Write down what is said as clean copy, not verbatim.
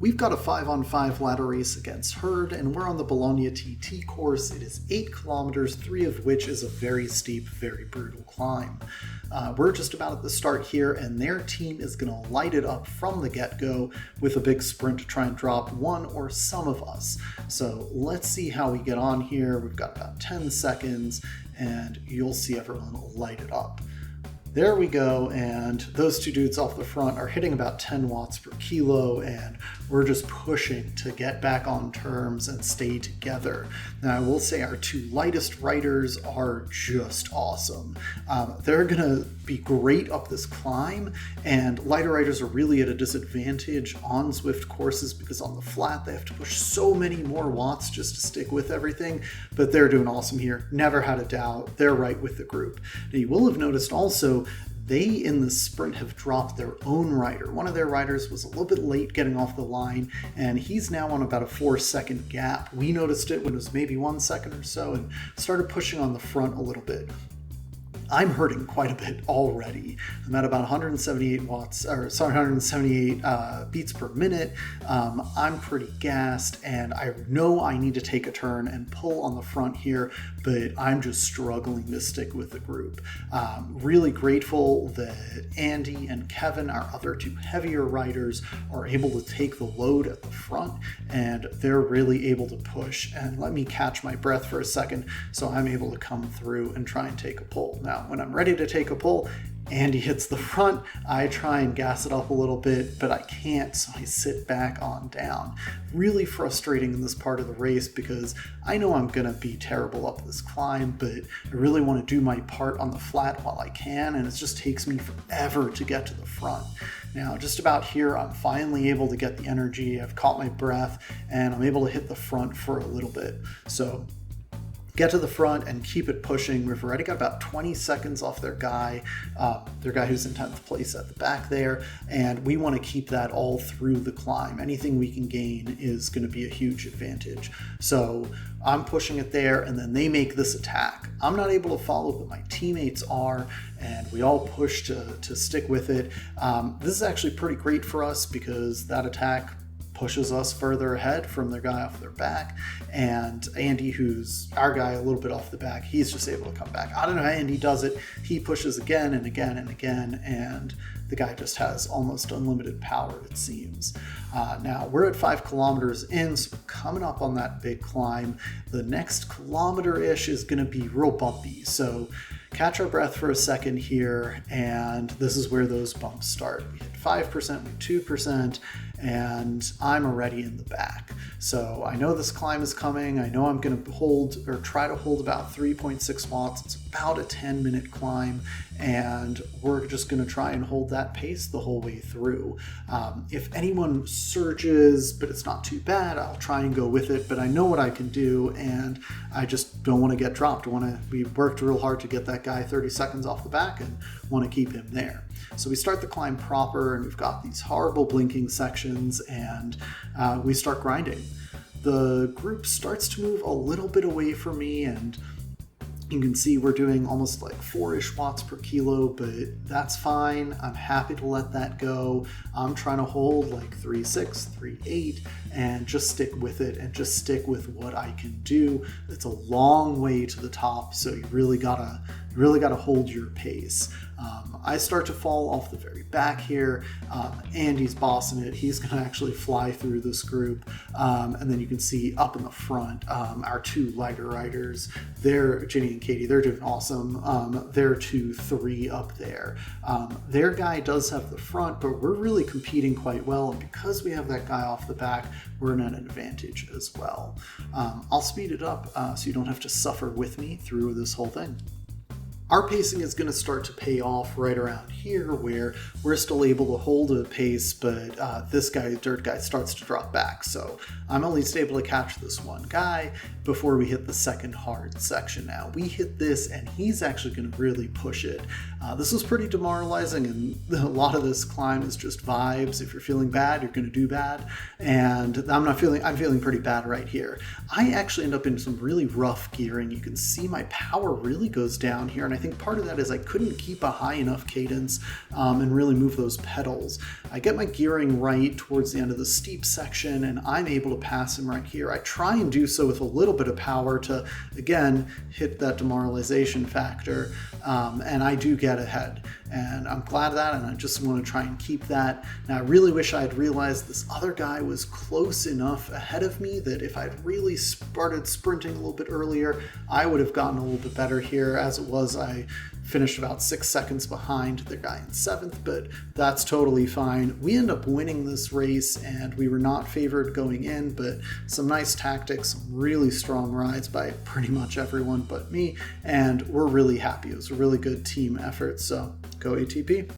We've got a 5-on-5 ladder race against Herd, and we're on the Bologna TT course. It is 8 kilometers, 3 of which is a very steep, very brutal climb. We're just about at the start here, and their team is going to light it up from the get-go with a big sprint to try and drop one or some of us. So let's see how we get on here. We've got about 10 seconds, and you'll see everyone light it up. There we go, and those two dudes off the front are hitting about 10 watts per kilo, and we're just pushing to get back on terms and stay together. Now, I will say our two lightest riders are just awesome. They're gonna be great up this climb, and lighter riders are really at a disadvantage on Zwift courses because on the flat they have to push so many more watts just to stick with everything, but they're doing awesome here. Never had a doubt. They're right with the group. Now, you will have noticed also they in the sprint have dropped their own rider. One of their riders was a little bit late getting off the line, and he's now on about a 4-second gap. We noticed it when it was maybe 1 second or so and started pushing on the front a little bit. I'm hurting quite a bit already. I'm at about 178 beats per minute. I'm pretty gassed, and I know I need to take a turn and pull on the front here, but I'm just struggling to stick with the group. Really grateful that Andy and Kevin, our other two heavier riders, are able to take the load at the front, and they're really able to push and let me catch my breath for a second so I'm able to come through and try and take a pull. Now, when I'm ready to take a pull, Andy hits the front. I try and gas it up a little bit, but I can't, so I sit back on down. Really frustrating in this part of the race because I know I'm gonna be terrible up this climb, but I really want to do my part on the flat while I can, and it just takes me forever to get to the front. Now, just about here, I'm finally able to get the energy. I've caught my breath, and I'm able to hit the front for a little bit. So get to the front and keep it pushing. We've already got about 20 seconds off their guy who's in 10th place at the back there, and we want to keep that all through the climb. Anything we can gain is going to be a huge advantage. So I'm pushing it there, and then they make this attack. I'm not able to follow, but my teammates are, and we all push to stick with it. This is actually pretty great for us because that attack pushes us further ahead from their guy off their back, and Andy, who's our guy a little bit off the back, he's just able to come back. I don't know how Andy does it. He pushes again and again and again, and the guy just has almost unlimited power, it seems. Now, we're at 5 kilometers in, so we're coming up on that big climb. The next kilometer-ish is going to be real bumpy, so catch our breath for a second here, and this is where those bumps start. We hit 5%, we hit 2%, and I'm already in the back. So I know this climb is coming. I know I'm going to try to hold about 3.6 watts. It's about a 10-minute climb, and we're just going to try and hold that pace the whole way through. If anyone surges, but it's not too bad, I'll try and go with it, but I know what I can do, and I just don't want to get dropped. We worked real hard to get that guy 30 seconds off the back and want to keep him there. So we start the climb proper, and we've got these horrible blinking sections, and we start grinding. The group starts to move a little bit away from me, and you can see we're doing almost like 4-ish watts per kilo, but that's fine. I'm happy to let that go. I'm trying to hold like 3.6, 3.8, and just stick with it and just stick with what I can do. It's a long way to the top, so you really gotta hold your pace. I start to fall off the very back here. Andy's bossing it. He's going to actually fly through this group. And then you can see up in the front, our two lighter riders, Ginny and Katie, they're doing awesome. They're 2-3 up there. Their guy does have the front, but we're really competing quite well. And because we have that guy off the back, we're in an advantage as well. I'll speed it up so you don't have to suffer with me through this whole thing. Our pacing is going to start to pay off right around here where we're still able to hold a pace, but this guy, Dirt Guy, starts to drop back. So I'm at least able to catch this one guy before we hit the second hard section now. We hit this, and he's actually going to really push it. This was pretty demoralizing, and a lot of this climb is just vibes. If you're feeling bad, you're going to do bad, and I'm feeling pretty bad right here. I actually end up in some really rough gearing. You can see my power really goes down here, and I think part of that is I couldn't keep a high enough cadence and really move those pedals. I get my gearing right towards the end of the steep section, and I'm able to pass him right here. I try and do so with a little bit of power to, again, hit that demoralization factor, and I do get ahead. And I'm glad of that, and I just want to try and keep that. Now, I really wish I had realized this other guy was close enough ahead of me that if I'd really started sprinting a little bit earlier, I would have gotten a little bit better here. As it was, I finished about 6 seconds behind the guy in 7th, but that's totally fine. We end up winning this race, and we were not favored going in, but some nice tactics, some really strong rides by pretty much everyone but me, and we're really happy. It was a really good team effort, so go ATP.